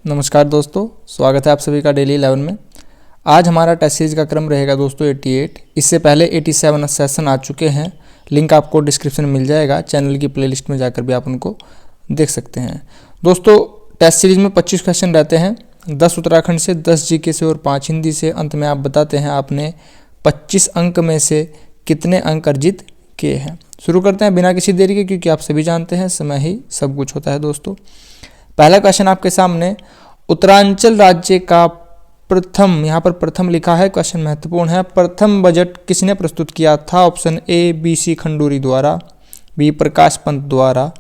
नमस्कार दोस्तों, स्वागत है आप सभी का डेली 11 में। आज हमारा टेस्ट सीरीज का क्रम रहेगा दोस्तों 88। इससे पहले 87 सेशन आ चुके हैं। लिंक आपको डिस्क्रिप्शन में मिल जाएगा। चैनल की प्लेलिस्ट में जाकर भी आप उनको देख सकते हैं। दोस्तों टेस्ट सीरीज में 25 क्वेश्चन रहते हैं, 10 उत्तराखंड से, 10 जीके से और 5 हिंदी से। अंत में आप बताते हैं आपने 25 अंक में से कितने अंक अर्जित किए हैं। शुरू करते हैं बिना किसी देरी के, क्योंकि आप सभी जानते हैं समय ही सब कुछ होता है। दोस्तों पहला क्वेश्चन आपके सामने, उत्तरांचल राज्य का प्रथम, यहाँ पर प्रथम लिखा है, क्वेश्चन महत्वपूर्ण है। प्रथम बजट किसने प्रस्तुत किया था? ऑप्शन ए BC खंडूरी द्वारा, बी प्रकाश पंत द्वारा,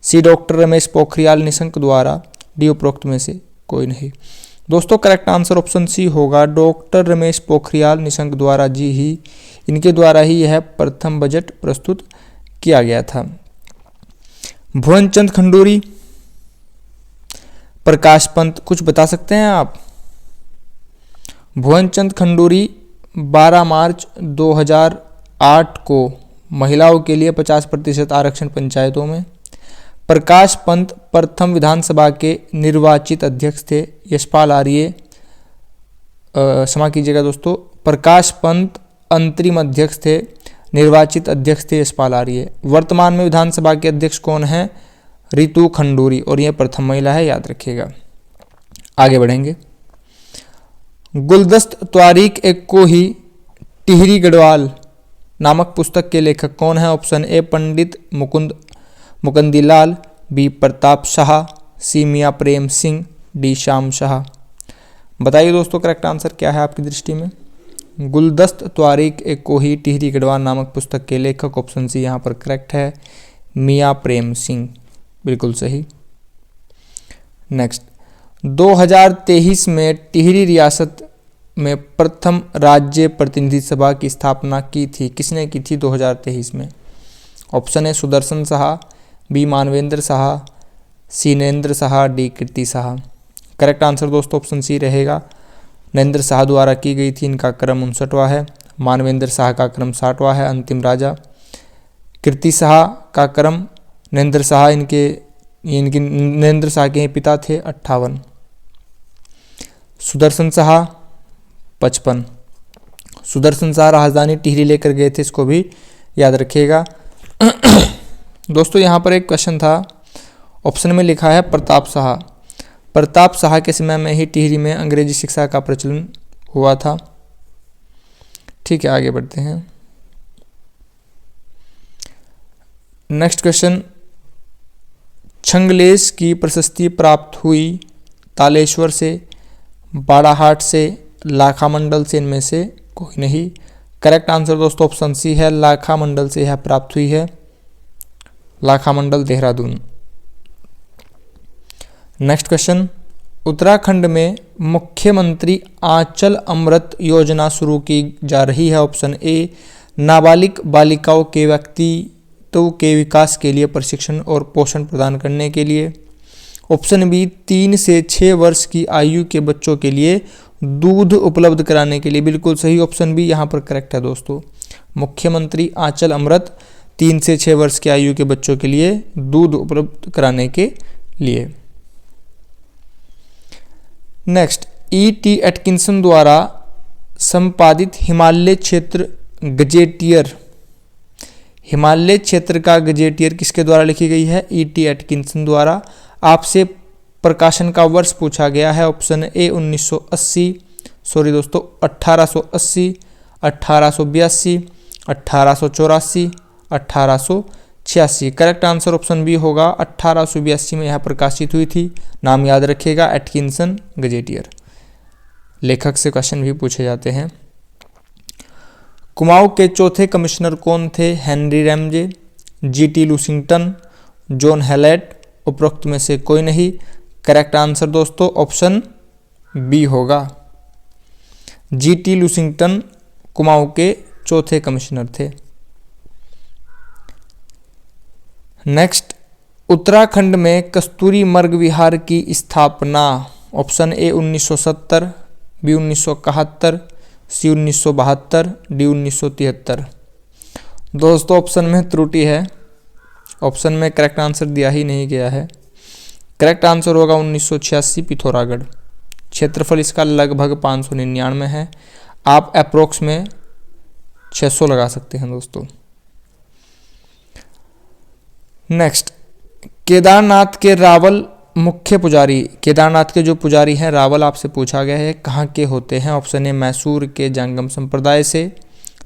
सी डॉक्टर रमेश पोखरियाल निशंक द्वारा, डी उपरोक्त में से कोई नहीं। दोस्तों करेक्ट आंसर ऑप्शन सी होगा, डॉक्टर रमेश पोखरियाल निशंक द्वारा जी ही, इनके द्वारा ही यह प्रथम बजट प्रस्तुत किया गया था। भुवनचंद खंडूरी, प्रकाश पंत, कुछ बता सकते हैं आप? भुवनचंद खंडूरी 12 मार्च 2008 को महिलाओं के लिए 50% आरक्षण पंचायतों में। प्रकाश पंत प्रथम विधानसभा के निर्वाचित अध्यक्ष थे। यशपाल आर्य, क्षमा कीजिएगा दोस्तों, प्रकाश पंत अंतरिम अध्यक्ष थे, निर्वाचित अध्यक्ष थे यशपाल आर्य। वर्तमान में विधानसभा के अध्यक्ष कौन है? रितु खंडूरी, और यह प्रथम महिला है, याद रखिएगा। आगे बढ़ेंगे। गुलदस्त त्वारीख एक को ही टिहरी गढ़वाल नामक पुस्तक के लेखक कौन है? Option A Pandit Mukundlal, B Pratap Shah, C Miyan Prem Singh, D Shyam Shah. बताइए दोस्तों करेक्ट आंसर क्या है आपकी दृष्टि में? गुलदस्त त्वारीख एक को ही टिहरी गढ़वाल नामक पुस्तक के लेखक, ऑप्शन सी यहाँ पर करेक्ट है, मियां प्रेम सिंह, बिल्कुल सही। नेक्स्ट, 2023 में टिहरी रियासत में प्रथम राज्य प्रतिनिधि सभा की स्थापना की थी। किसने की थी 2023 में? Option A Sudarshan Shah, B Manvendra Shah, C Narendra Shah, D Kirti Shah. Correct answer दोस्तों ऑप्शन सी रहेगा, नरेंद्र शाह द्वारा की गई थी। इनका क्रम 59वां है, मानवेंद्र शाह का क्रम 60वां है, अंतिम राजा। कीर्ति शाह का क्रम, नरेंद्र शाह इनके नरेंद्र शाह के पिता थे, 58। सुदर्शन शाह 55। सुदर्शन शाह राजधानी टिहरी लेकर गए थे, इसको भी याद रखिएगा। दोस्तों यहाँ पर एक क्वेश्चन था, ऑप्शन में लिखा है प्रताप शाह। प्रताप शाह के समय में ही टिहरी में अंग्रेजी शिक्षा का प्रचलन हुआ था। ठीक है, आगे बढ़ते हैं। नेक्स्ट क्वेश्चन, छंगलेश की प्रशस्ति प्राप्त हुई तालेश्वर से, बाड़ाहाट से, लाखा मंडल से, इनमें से कोई नहीं। करेक्ट आंसर दोस्तों ऑप्शन सी है, लाखा मंडल से यह प्राप्त हुई है, लाखा मंडल देहरादून। नेक्स्ट क्वेश्चन, उत्तराखंड में मुख्यमंत्री आंचल अमृत योजना शुरू की जा रही है। ऑप्शन ए नाबालिग बालिकाओं के व्यक्तित्व के विकास के लिए प्रशिक्षण और पोषण प्रदान करने के लिए। ऑप्शन बी 3 से 6 वर्ष की आयु के बच्चों के लिए दूध उपलब्ध कराने के लिए, बिल्कुल सही, ऑप्शन बी यहाँ पर करेक्ट है दोस्तों। मुख्यमंत्री आंचल अमृत 3 से 6 वर्ष की आयु के बच्चों के लिए दूध उपलब्ध कराने के लिए। Next, E.T. एटकिंसन द्वारा संपादित हिमालय क्षेत्र गजेटियर, हिमालय क्षेत्र का गजेटियर किसके द्वारा लिखी गई है? E.T. एटकिंसन द्वारा। आपसे प्रकाशन का वर्ष पूछा गया है। Option A 1880, 1882, 1884, 1886। Correct answer option B होगा, 1882 में यह प्रकाशित हुई थी। नाम याद रखिएगा, एटकिंसन गजेटियर। लेखक से क्वेश्चन भी पूछे जाते हैं। कुमाऊं के चौथे कमिश्नर कौन थे? Henry Ramsay, G.T. Lushington, John Hallet, उपरोक्त में से कोई नहीं। करेक्ट आंसर दोस्तों ऑप्शन बी होगा, G.T. लूसिंगटन कुमाऊं के चौथे कमिश्नर थे। नेक्स्ट, उत्तराखंड में कस्तूरी मर्ग विहार की स्थापना। Option A 1970, B 1971, C 1972, D 1973। दोस्तों ऑप्शन में त्रुटि है, ऑप्शन में करेक्ट आंसर दिया ही नहीं गया है। करेक्ट आंसर होगा 1986 पिथौरागढ़। क्षेत्रफल इसका लगभग 599 है। आप अप्रोक्स में 600 लगा सकते हैं दोस्तों। नेक्स्ट, केदारनाथ के रावल मुख्य पुजारी, केदारनाथ के जो पुजारी हैं रावल, आपसे पूछा गया है कहाँ के होते हैं। ऑप्शन ए मैसूर के जंगम संप्रदाय से,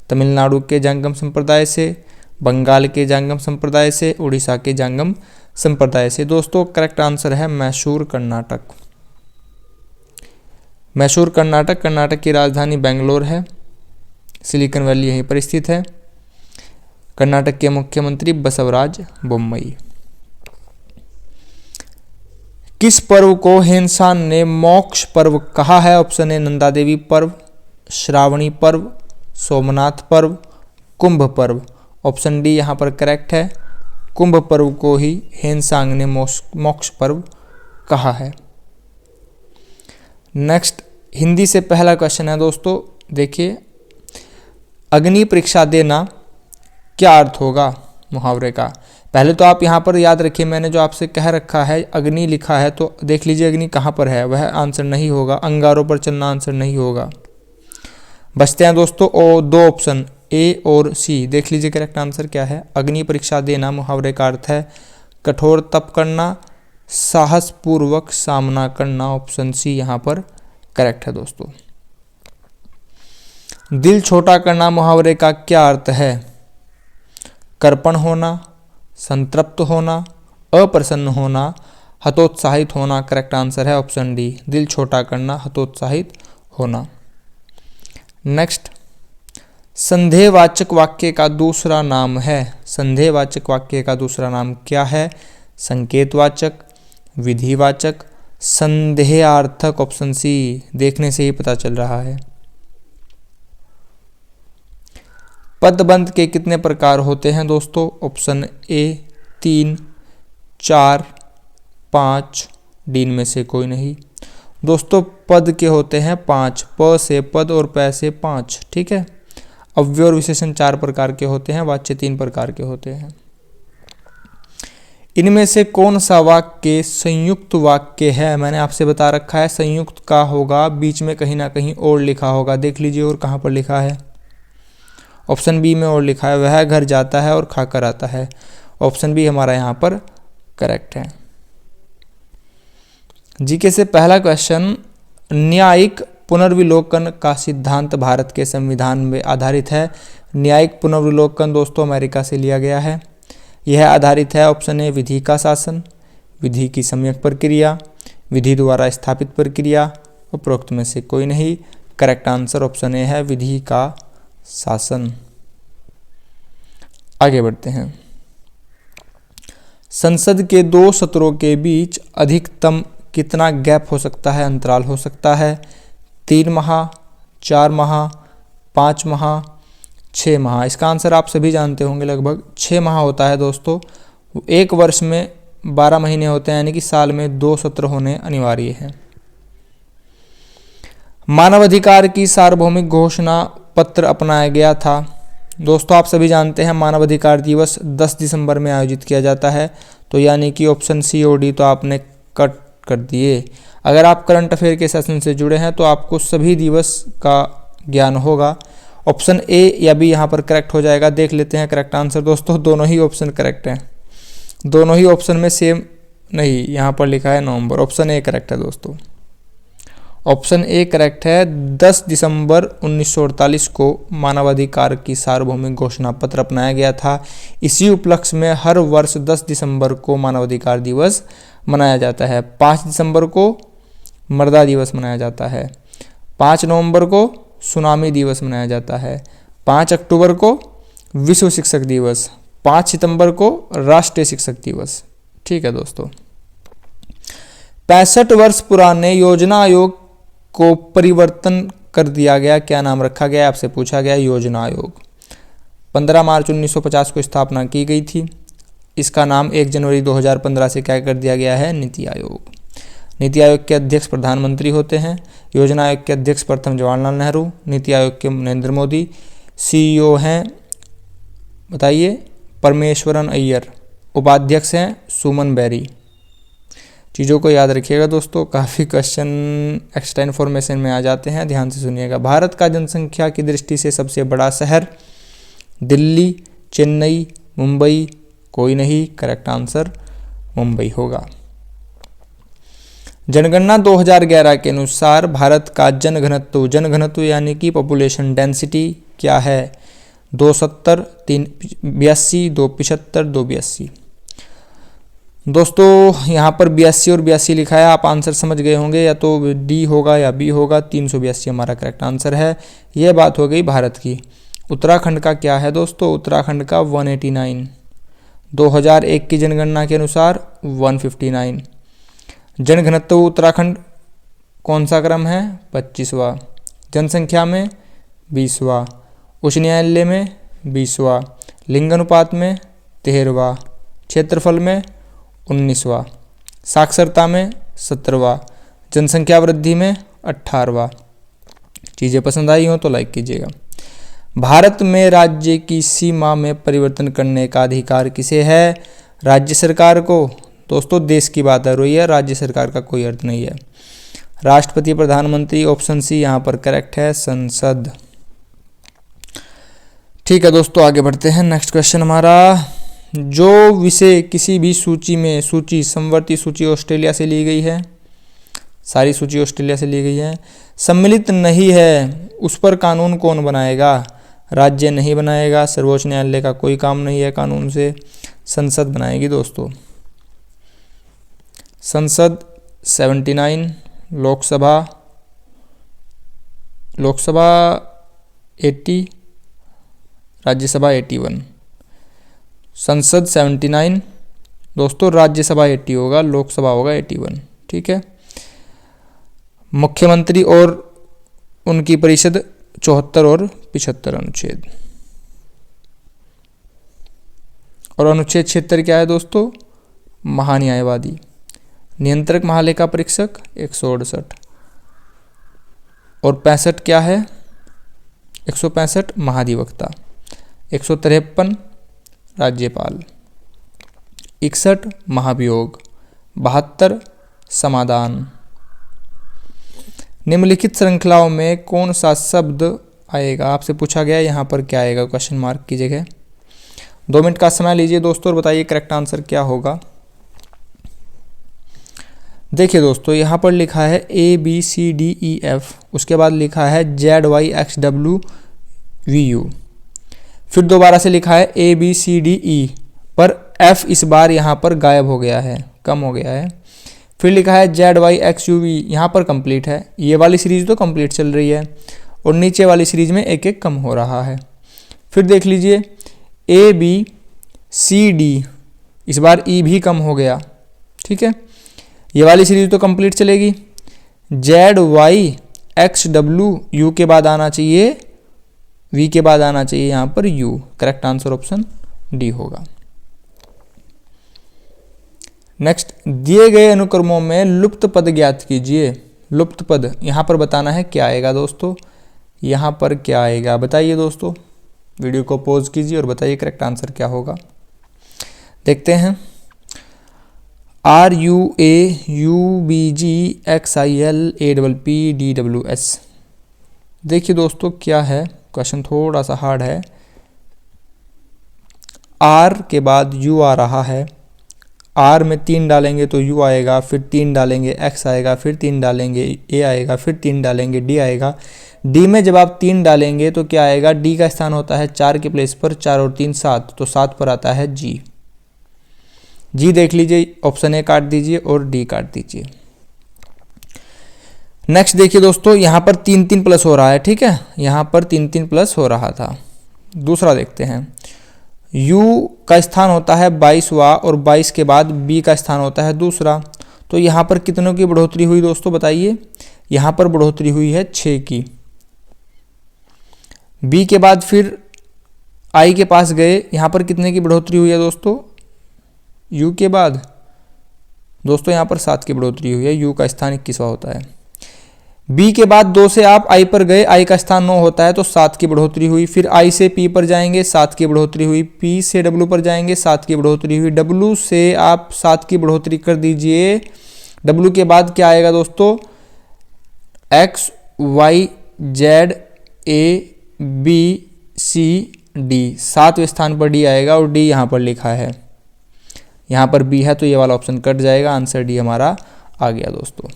तमिलनाडु के जंगम संप्रदाय से, बंगाल के जंगम संप्रदाय से, उड़ीसा के जंगम संप्रदाय से। दोस्तों करेक्ट आंसर है मैसूर कर्नाटक। मैसूर कर्नाटक, कर्नाटक की राजधानी बेंगलोर है, सिलिकॉन वैली यहीं पर स्थित है। कर्नाटक के मुख्यमंत्री बसवराज बोम्मई। किस पर्व को हेनसान ने मोक्ष पर्व कहा है। ऑप्शन ए नंदा देवी पर्व, श्रावणी पर्व, सोमनाथ पर्व, कुंभ पर्व। ऑप्शन डी यहाँ पर करेक्ट है, कुंभ पर्व को ही हेनसांग ने मोक्ष पर्व कहा है। नेक्स्ट, हिंदी से पहला क्वेश्चन है दोस्तों, देखिए, अग्नि परीक्षा देना क्या अर्थ होगा मुहावरे का। पहले तो आप यहाँ पर याद रखिए, मैंने जो आपसे कह रखा है अग्नि लिखा है तो देख लीजिए अग्नि कहाँ पर है, वह आंसर नहीं होगा। अंगारों पर चलना आंसर नहीं होगा। बचते हैं दोस्तों और दो ऑप्शन ए और सी, देख लीजिए करेक्ट आंसर क्या है। अग्नि परीक्षा देना मुहावरे का अर्थ है कठोर तप करना, साहस पूर्वक सामना करना। ऑप्शन सी यहाँ पर करेक्ट है दोस्तों। दिल छोटा करना मुहावरे का क्या अर्थ है। कर्पण होना, संतृप्त होना, अप्रसन्न होना, हतोत्साहित होना। करेक्ट आंसर है ऑप्शन डी, दिल छोटा करना, हतोत्साहित होना। नेक्स्ट, संदेहवाचक वाक्य का दूसरा नाम है। संदेहवाचक वाक्य का दूसरा नाम क्या है। संकेतवाचक, विधिवाचक, संदेहार्थक। ऑप्शन सी, देखने से ही पता चल रहा है। पदबंध के कितने प्रकार होते हैं दोस्तों। ऑप्शन ए 3, 4, 5, डी में से कोई नहीं। दोस्तों पद के होते हैं 5, प से पद और पै से 5, ठीक है। अव्यय और विशेषण 4 प्रकार के होते हैं, वाच्य 3 प्रकार के होते हैं। इनमें से कौन सा वाक्य संयुक्त वाक्य है। मैंने आपसे बता रखा है संयुक्त का होगा बीच में कहीं ना कहीं और लिखा होगा, देख लीजिए और कहाँ पर लिखा है। ऑप्शन बी में और लिखा है, वह घर जाता है और खाकर आता है। ऑप्शन बी हमारा यहाँ पर करेक्ट है। जीके से पहला क्वेश्चन, न्यायिक पुनर्विलोकन का सिद्धांत भारत के संविधान में आधारित है। न्यायिक पुनर्विलोकन दोस्तों अमेरिका से लिया गया है। यह आधारित है ऑप्शन ए विधि का शासन, विधि की सम्यक प्रक्रिया, विधि द्वारा स्थापित प्रक्रिया, उपरोक्त में से कोई नहीं। करेक्ट आंसर ऑप्शन ए है विधि का शासन। आगे बढ़ते हैं। संसद के 2 सत्रों के बीच अधिकतम कितना गैप हो सकता है, अंतराल हो सकता है। 3 माह, 4 माह, 5 माह, 6 माह। इसका आंसर आप सभी जानते होंगे, लगभग 6 माह होता है दोस्तों। एक वर्ष में 12 महीने होते हैं, यानी कि साल में 2 सत्र होने अनिवार्य है। मानवाधिकार की सार्वभौमिक घोषणा पत्र अपनाया गया था। दोस्तों आप सभी जानते हैं मानवाधिकार दिवस 10 दिसंबर में आयोजित किया जाता है, तो यानी कि ऑप्शन सी और डी तो आपने कट कर दिए। अगर आप करंट अफेयर के सेशन से जुड़े हैं तो आपको सभी दिवस का ज्ञान होगा। ऑप्शन ए या बी यहाँ पर करेक्ट हो जाएगा। देख लेते हैं करेक्ट आंसर दोस्तों, दोनों ही ऑप्शन करेक्ट हैं। दोनों ही ऑप्शन में सेम नहीं, यहाँ पर लिखा है नवंबर। ऑप्शन ए करेक्ट है दोस्तों। ऑप्शन ए करेक्ट है। 10 दिसंबर 1948 को मानवाधिकार की सार्वभौमिक घोषणा पत्र अपनाया गया था। इसी उपलक्ष्य में हर वर्ष 10 दिसंबर को मानवाधिकार दिवस मनाया जाता है। 5 दिसंबर को मर्दा दिवस मनाया जाता है। 5 नवंबर को सुनामी दिवस मनाया जाता है। 5 अक्टूबर को विश्व शिक्षक दिवस, 5 सितंबर को राष्ट्रीय शिक्षक दिवस। ठीक है दोस्तों। 65 वर्ष पुराने योजना आयोग को परिवर्तन कर दिया गया, क्या नाम रखा गया आपसे पूछा गया। योजना आयोग 15 मार्च 1950 को स्थापना की गई थी। इसका नाम 1 जनवरी 2015 से क्या कर दिया गया है, नीति आयोग। नीति आयोग के अध्यक्ष प्रधानमंत्री होते हैं। योजना आयोग के अध्यक्ष प्रथम जवाहरलाल नेहरू, नीति आयोग के नरेंद्र मोदी। सीईओ हैं बताइए परमेश्वरन अय्यर। उपाध्यक्ष हैं सुमन बेरी। चीज़ों को याद रखिएगा दोस्तों, काफ़ी क्वेश्चन एक्स्ट्रा इन्फॉर्मेशन में आ जाते हैं, ध्यान से सुनिएगा। भारत का जनसंख्या की दृष्टि से सबसे बड़ा शहर? दिल्ली, चेन्नई, मुंबई, कोई नहीं। करेक्ट आंसर मुंबई होगा। जनगणना 2011 के अनुसार भारत का जनघनत्व यानी कि पॉपुलेशन डेंसिटी क्या है? 270, 382, 275, 282। दोस्तों यहाँ पर 82 और 82 लिखा है, आप आंसर समझ गए होंगे, या तो डी होगा या बी होगा। 382 हमारा करेक्ट आंसर है। यह बात हो गई भारत की। उत्तराखंड का क्या है दोस्तों? उत्तराखंड का 189। 2001 की जनगणना के अनुसार 159। जनघनत्व उत्तराखंड कौन सा क्रम है? 25वां। जनसंख्या में 20वां। उच्च न्यायालय में 20वां। लिंग अनुपात में 13वां। क्षेत्रफल में 19वां। साक्षरता में 17वां। जनसंख्या वृद्धि में 18वां। चीज़ें पसंद आई हो तो लाइक कीजिएगा। भारत में राज्य की सीमा में परिवर्तन करने का अधिकार किसे है? राज्य सरकार को। दोस्तों देश की बात हो रही है, राज्य सरकार का कोई अर्थ नहीं है। राष्ट्रपति, प्रधानमंत्री, ऑप्शन सी यहाँ पर करेक्ट है, संसद। ठीक है दोस्तों, आगे बढ़ते हैं। नेक्स्ट क्वेश्चन हमारा, जो विषय किसी भी सूची में, सूची समवर्ती सूची ऑस्ट्रेलिया से ली गई है, सारी सूची ऑस्ट्रेलिया से ली गई है, सम्मिलित नहीं है, उस पर कानून कौन बनाएगा? राज्य नहीं बनाएगा, सर्वोच्च न्यायालय का कोई काम नहीं है कानून से, संसद बनाएगी दोस्तों। संसद 79, लोकसभा 80, राज्यसभा 81। संसद 79 दोस्तों, राज्यसभा 80 होगा, लोकसभा होगा 81। ठीक है। मुख्यमंत्री और उनकी परिषद 74 और 75 अनुच्छेद। और अनुच्छेद 76 क्या है दोस्तों? महान्यायवादी। नियंत्रक महालेखा परीक्षक 168। और 65 क्या है? 165 महाधिवक्ता। 153 राज्यपाल। 61 महाभियोग। 72 समाधान। निम्नलिखित श्रृंखलाओं में कौन सा शब्द आएगा? आपसे पूछा गया, यहाँ पर क्या आएगा? क्वेश्चन मार्क की जगह। 2 मिनट का समय लीजिए दोस्तों और बताइए करेक्ट आंसर क्या होगा। देखिए दोस्तों, यहाँ पर लिखा है ABCDEF, उसके बाद लिखा है ZYXWVU, फिर दोबारा से लिखा है ABCDE, पर F इस बार यहाँ पर गायब हो गया है, कम हो गया है। फिर लिखा है ZYXUV, यहाँ पर कंप्लीट है। ये वाली सीरीज तो कंप्लीट चल रही है और नीचे वाली सीरीज में एक एक कम हो रहा है। फिर देख लीजिए ABCD, इस बार E भी कम हो गया। ठीक है, ये वाली सीरीज तो कंप्लीट चलेगी। ZYXWU के बाद आना चाहिए, V के बाद आना चाहिए यहाँ पर U। Correct answer option D होगा। नेक्स्ट, दिए गए अनुक्रमों में लुप्त पद ज्ञात कीजिए। लुप्त पद यहाँ पर बताना है, क्या आएगा दोस्तों? यहाँ पर क्या आएगा बताइए दोस्तों। वीडियो को पॉज कीजिए और बताइए करेक्ट आंसर क्या होगा। देखते हैं। RUAUBGXILAPPDWS। देखिए दोस्तों क्या है, क्वेश्चन थोड़ा सा हार्ड है। R के बाद U आ रहा है, R में 3 डालेंगे तो U आएगा, फिर 3 डालेंगे X आएगा, फिर 3 डालेंगे A आएगा, फिर 3 डालेंगे D आएगा। D में जब आप 3 डालेंगे तो क्या आएगा? D का स्थान होता है 4 के प्लेस पर, 4 और 3 7, तो 7 पर आता है G। G देख लीजिए, ऑप्शन A काट दीजिए और D काट दीजिए। नेक्स्ट देखिए दोस्तों, यहाँ पर 3 प्लस हो रहा है। ठीक है, यहाँ पर 3 प्लस हो रहा था। दूसरा देखते हैं। U का स्थान होता है 22वां और 22 के बाद B का स्थान होता है दूसरा, तो यहाँ पर कितनों की बढ़ोतरी हुई दोस्तों बताइए? यहाँ पर बढ़ोतरी हुई है 6 की। B के बाद फिर I के पास गए, यहाँ पर कितने की बढ़ोतरी हुई है दोस्तों? U के बाद दोस्तों यहाँ पर 7 की बढ़ोतरी हुई है। U का स्थान 21वां होता है। B के बाद 2 से आप I पर गए, I का स्थान 9 होता है तो 7 की बढ़ोतरी हुई। फिर I से P पर जाएंगे, 7 की बढ़ोतरी हुई। P से W पर जाएंगे, 7 की बढ़ोतरी हुई। W से आप 7 की बढ़ोतरी कर दीजिए W के बाद क्या आएगा दोस्तों, X Y Z A B C D, 7वें स्थान पर D आएगा और D यहाँ पर लिखा है, यहाँ पर B है तो ये वाला ऑप्शन कट जाएगा, आंसर D हमारा आ गया दोस्तों।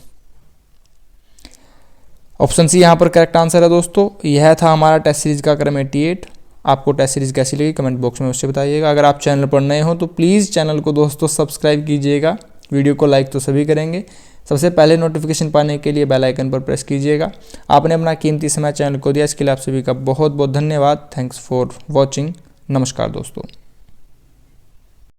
ऑप्शन सी यहाँ पर करेक्ट आंसर है दोस्तों। यह था हमारा टेस्ट सीरीज का क्रम 88। आपको टेस्ट सीरीज कैसी लगी कमेंट बॉक्स में उससे बताइएगा। अगर आप चैनल पर नए हो तो प्लीज़ चैनल को दोस्तों सब्सक्राइब कीजिएगा, वीडियो को लाइक तो सभी करेंगे। सबसे पहले नोटिफिकेशन पाने के लिए बेल आइकन पर प्रेस कीजिएगा। आपने अपना कीमती समय चैनल को दिया, इसके लिए आप सभी का बहुत बहुत धन्यवाद। Thanks for watching. नमस्कार दोस्तों।